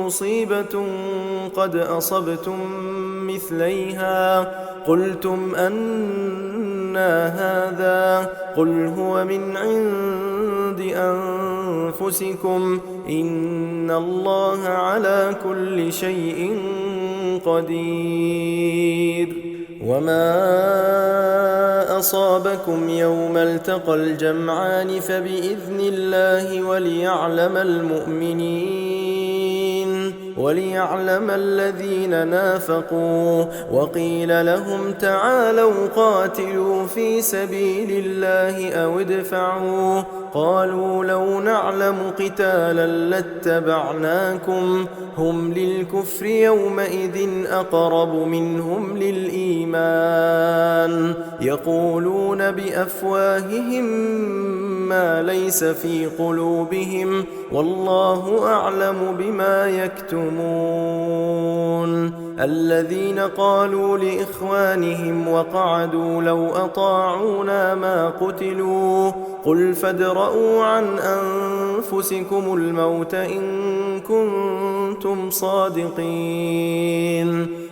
مصيبة قد أصبتم مثليها قلتم أنى هذا، قل هو من عند أنفسكم إن الله على كل شيء قدير. وما أصابكم يوم التقى الجمعان فبإذن الله وليعلم الذين نافقوا. وقيل لهم تعالوا قاتلوا في سبيل الله أو ادفعوا، قالوا لو نعلم قتالا لاتبعناكم، هم للكفر يومئذ أقرب منهم للإيمان، يقولون بأفواههم ما ليس في قلوبهم والله أعلم بما يكتمون. الذين قالوا لإخوانهم وقعدوا لو أطاعونا ما قتلوا، قل فادرءوا عن أنفسكم الموت إن كنتم صادقين.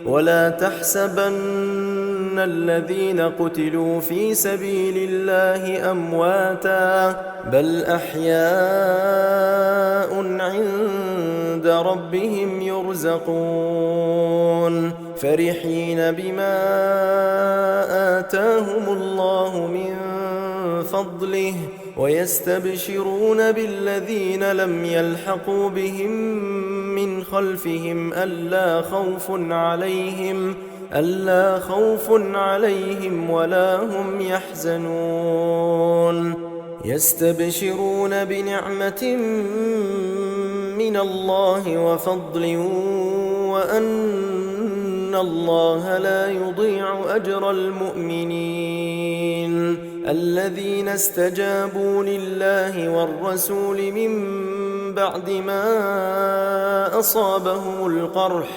ولا تحسبن الذين قتلوا في سبيل الله أمواتا بل أحياء عند ربهم يرزقون، فرحين بما آتاهم الله من فضله ويستبشرون بالذين لم يلحقوا بهم من خلفهم ألا خوف عليهم ولا هم يحزنون. يستبشرون بنعمة من الله وفضل وأن الله لا يضيع أجر المؤمنين. الذين استجابوا لله والرسول من بعد ما أصابهم القرح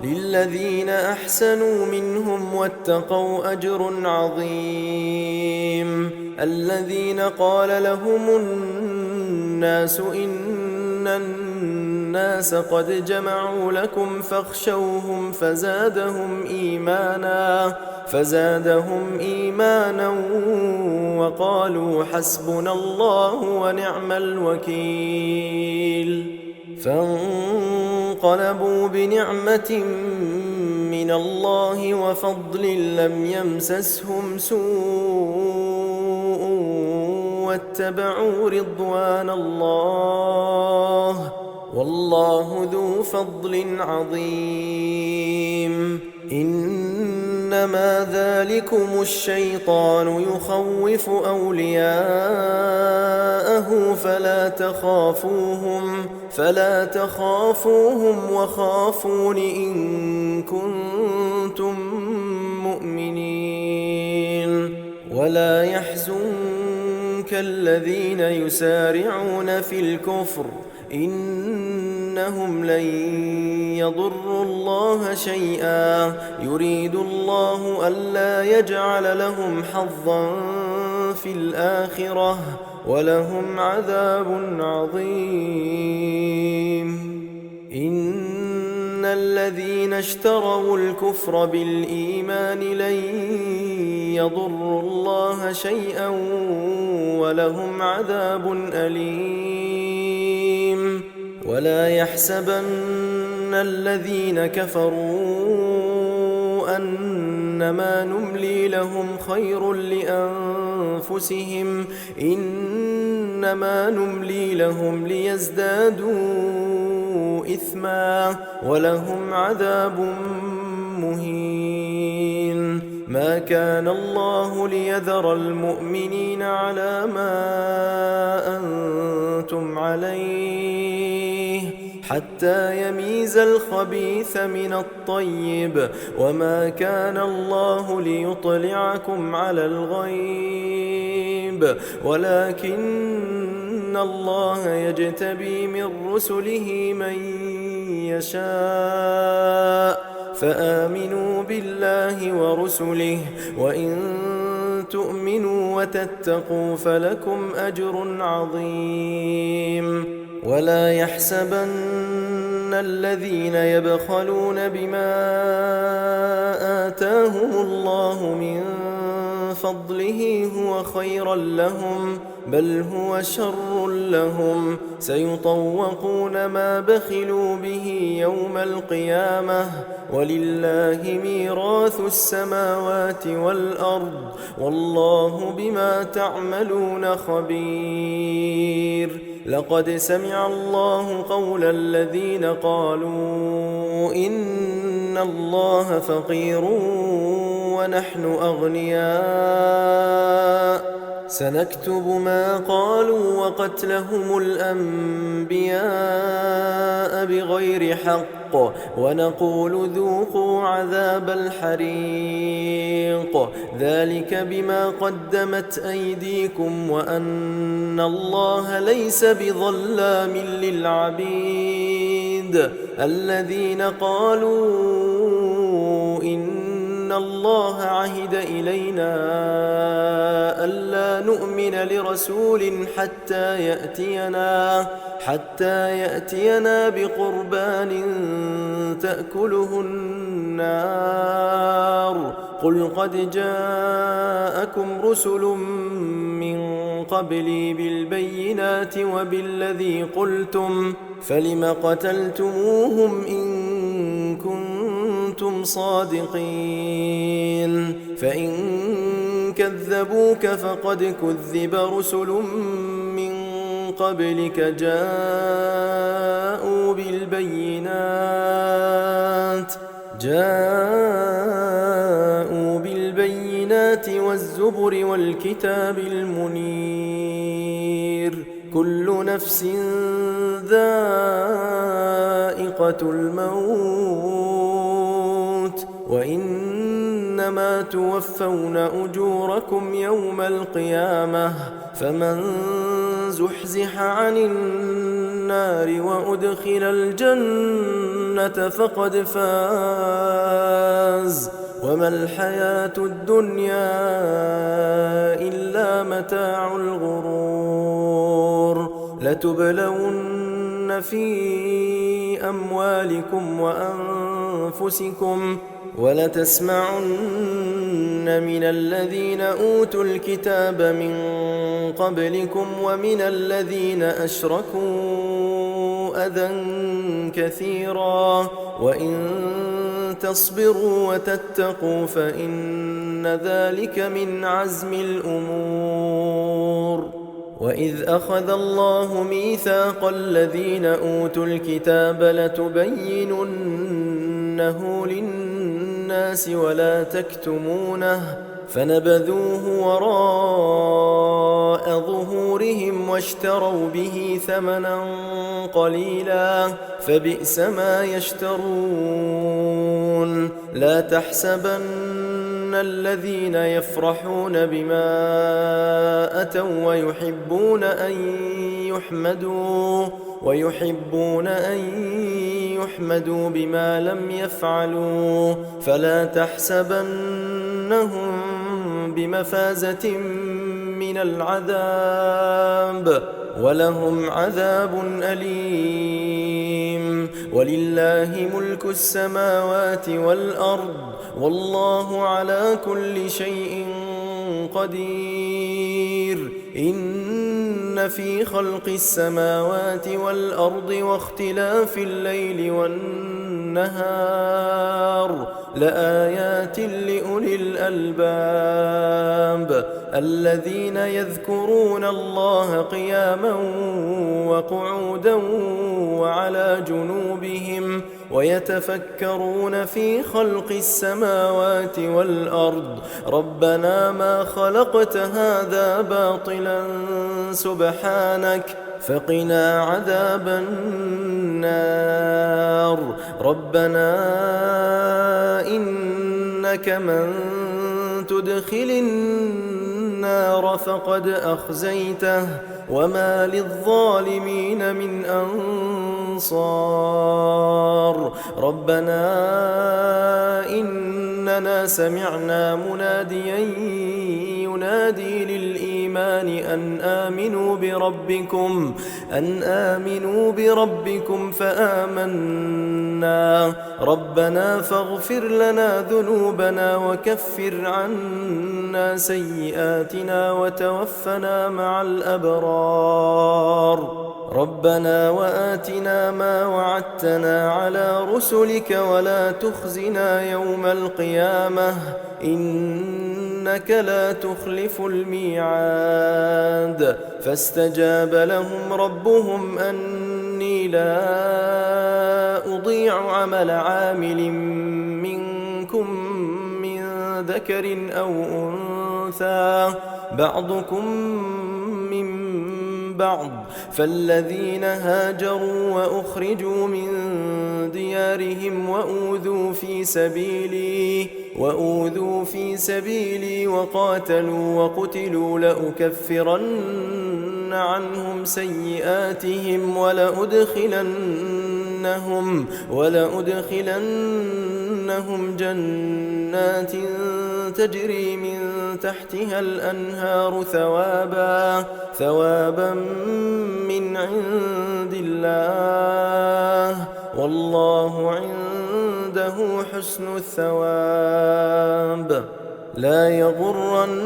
للذين أحسنوا منهم واتقوا أجر عظيم. الذين قال لهم الناس إن الناس قد جمعوا لكم فاخشوهم فزادهم إيمانا وقالوا حسبنا الله ونعم الوكيل. فانقلبوا بنعمة من الله وفضل لم يمسسهم سوء واتبعوا رضوان الله والله ذو فضل عظيم. إنما ذلكم الشيطان يخوف أولياءه فلا تخافوهم وخافون إن كنتم مؤمنين. ولا يحزنك الذين يسارعون في الكفر إنهم لن يضروا الله شيئا يريد الله ألا يجعل لهم حظا في الآخرة ولهم عذاب عظيم. إن الذين اشتروا الكفر بالإيمان لن يضروا الله شيئا ولهم عذاب أليم. ولا يحسبن الذين كفروا أنما نملي لهم خير لأنفسهم إنما نملي لهم ليزدادوا إثما ولهم عذاب مهين. ما كان الله ليذر المؤمنين على ما أنتم عليه حتى يميز الخبيث من الطيب وما كان الله ليطلعكم على الغيب ولكن الله يجتبي من رسله من يشاء فآمنوا بالله ورسله وإن تؤمنوا وتتقوا فلكم أجر عظيم. ولا يحسبن الذين يبخلون بما آتاهم الله من فضله هو خيرا لهم بل هو شر لهم سيطوقون ما بخلوا به يوم القيامة ولله ميراث السماوات والأرض والله بما تعملون خبير. لقد سمع الله قول الذين قالوا إن الله فقير ونحن أغنياء سنكتب ما قالوا وقتلهم الأنبياء بغير حق ونقول ذوقوا عذاب الحريق ذلك بما قدمت أيديكم وأن الله ليس بظلام للعبيد. الذين قالوا إن الله عهد إلينا ألا نؤمن لرسول حتى يأتينا بقربان تأكله النار قل قد جاءكم رسل من قبلي بالبينات وبالذي قلتم فلم قتلتموهم إن كنتم صادقين. فإن كذبوك فقد كذب رسل من قبلك جاءوا بالبينات والزبر والكتاب المنير. كل نفس ذائقة الموت وإنما توفون أجوركم يوم القيامة فمن زحزح عن النار وأدخل الجنة فقد فاز وما الحياة الدنيا إلا متاع الغرور. لتبلون في أموالكم وأنفسكم ولتسمعن من الذين أوتوا الكتاب من قبلكم ومن الذين أشركوا أذى كثيرا وإن تصبروا وتتقوا فإن ذلك من عزم الأمور. وإذ أخذ الله ميثاق الذين أوتوا الكتاب لتبيننه للناس ولا تكتمونه فنبذوه وراء ظهورهم واشتروا به ثمنا قليلا فبئس ما يشترون. لا تحسبن الذين يفرحون بما أتوا ويحبون أن يحمدوا بما لم يفعلوا فلا تحسبنهم بمفازة من العذاب ولهم عذاب أليم. ولله ملك السماوات والأرض والله على كل شيء قدير. إن في خلق السماوات والأرض واختلاف الليل والنهار لآيات لأولي الألباب الذين يذكرون الله قياما وقعودا وعلى جنوبهم ويتفكرون في خلق السماوات والأرض ربنا ما خلقت هذا باطلا سبحانك فقنا عذاب النار. ربنا إنك من تدخل النار فقد أخزيته وما للظالمين من أنصار. ربنا إننا سمعنا مناديا ينادي للإيمان أن آمنوا بربكم فآمنا. ربنا فاغفر لنا ذنوبنا وكفر عنا سيئاتنا وتوفنا مع الأبرار. ربنا وآتنا ما وعدتنا على رسلك ولا تخزنا يوم القيامة إنك لا تخلف الميعاد. فاستجاب لهم ربهم أني لا أضيع عمل عامل منكم من ذكر أو أنثى بعضكم من بعض فالذين هاجروا وأخرجوا من ديارهم وأوذوا في سبيلي وقاتلوا وقتلوا لأكفرن عنهم سيئاتهم ولأدخلنهم جنات تجري من تحتها الأنهار ثوابا من عند الله والله عنده حسن الثواب. لا يغرنك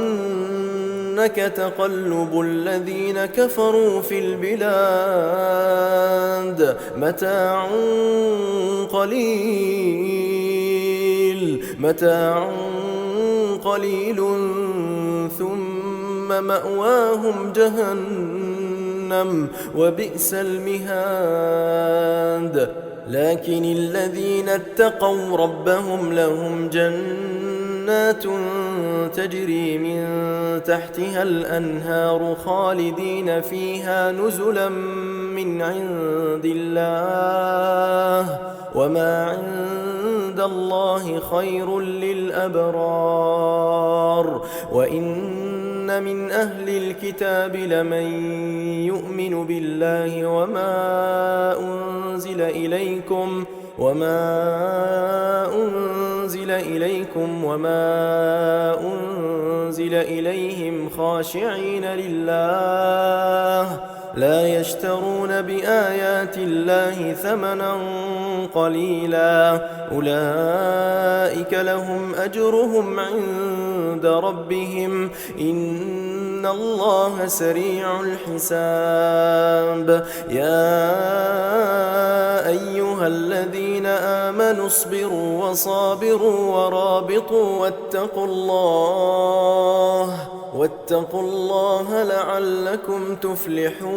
تقلب الذين كفروا في البلاد متاع قليل ثم مأواهم جهنم وبئس المهاد. لكن الذين اتقوا ربهم لهم جنات تجري من تحتها الأنهار خالدين فيها نزلا من عند الله وما عند الله خير للأبرار. وإن من أهل الكتاب لمن يؤمن بالله وما أنزل إليكم وما أنزل إليهم خاشعين لله لا يشترون بآيات الله ثمنا قليلا أولئك لهم أجرهم عند ربهم إن الله سريع الحساب يا أيها الذين آمنوا اصبروا وصابروا ورابطوا واتقوا الله لعلكم تفلحون